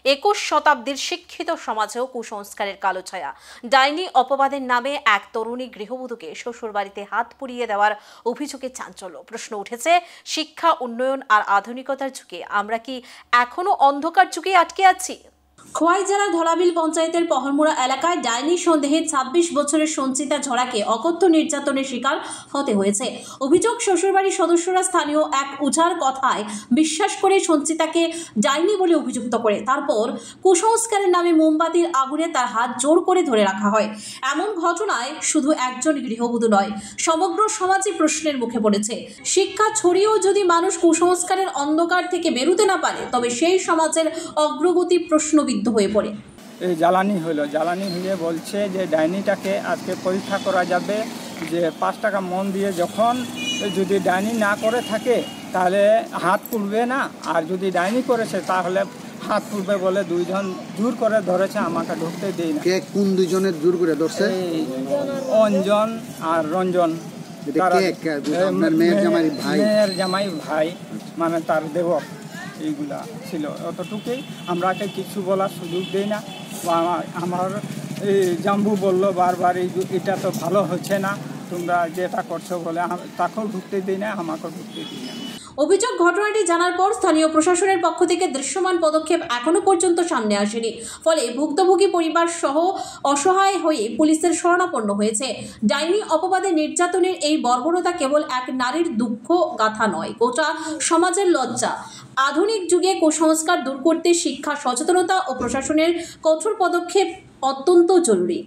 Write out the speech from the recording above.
21 শতাব্দীর শিক্ষিত সমাজেও কুসংস্কারের কালো ছায়া। ডাইনি অপবাদের নামে এক তরুণী গৃহবধূকে শ্বশুরবাড়িতে হাত পুড়িয়ে দেওয়ার অভিযোগে চাঞ্চল্য। প্রশ্ন উঠেছে, শিক্ষা, উন্নয়ন আর আধুনিকতার যুগে আমরা কি এখনো অন্ধকার যুগে আটকে আছি? খোয়াই জেলার ধলাবিল পঞ্চায়েতের পহরমুড়া এলাকায় ডাইনি সন্দেহে 26 বছরের সঞ্চিতা ঝরাকে অকথ্য নির্যাতনের শিকার হতে হয়েছে। অভিযোগ, শ্বশুরবাড়ির সদস্যরা স্থানীয় এক উজাড় কথায় বিশ্বাস করে সঞ্চিতাকে ডাইনি বলে অভিযুক্ত করে তারপর কুসংস্কারের নামে মোমবাতির আগুনে তার হাত জোর করে ধরে রাখা হয়। এমন ঘটনায় শুধু একজন গৃহবধূ নয়, সমগ্র সমাজই প্রশ্নের মুখে পড়েছে। শিক্ষা ছড়িয়েও যদি মানুষ কুসংস্কারের অন্ধকার থেকে বেরোতে না পারে, তবে সেই সমাজের অগ্রগতি প্রশ্নবিদ্ধ হয়ে পড়ে। এই জ্বালানি হয়ে বলছে যে ডাইনিটাকে আজকে পরীক্ষা করা যাবে, যে 5 টাকা মন দিয়ে যখন যদি ডাইনি না করে থাকে তাহলে হাত পুড়বে না, আর যদি ডাইনি করেছে তাহলে হাত পুড়বে বলে দুইজন জোর করে ধরেছে, আমাকে ঢুকতে দেই না। কে কোন দুইজনের জোর করে ধরছে? অঞ্জন আর রঞ্জন, মেয়ের জামাই ভাই, মানে তার দেবর। এইগুলা ছিল, অতটুকুই। আমরাকে কিছু বলার সুযোগ দেই না। আমার এই জাম্বু বললো বারবার, এটা তো ভালো হচ্ছে না, তোমরা যেটা করছো বলে, তাকেও ঢুকতে দিই না, আমাকেও ঢুকতে দিই না। অভিযোগ, ঘটনাটি জানার পর স্থানীয় প্রশাসনের পক্ষ থেকে দৃশ্যমান পদক্ষেপ এখনো পর্যন্ত সামনে আসেনি। ফলে ভুক্তভোগী পরিবার সহ অসহায় হয়ে পুলিশের শরণাপন্ন হয়েছে। ডাইনি অপবাদে নির্যাতনের এই বর্বরতা কেবল এক নারীর দুঃখ গাথা নয়, গোটা সমাজের লজ্জা। আধুনিক যুগে কুসংস্কার দূর করতে শিক্ষা, সচেতনতা ও প্রশাসনের কঠোর পদক্ষেপ অত্যন্ত জরুরি।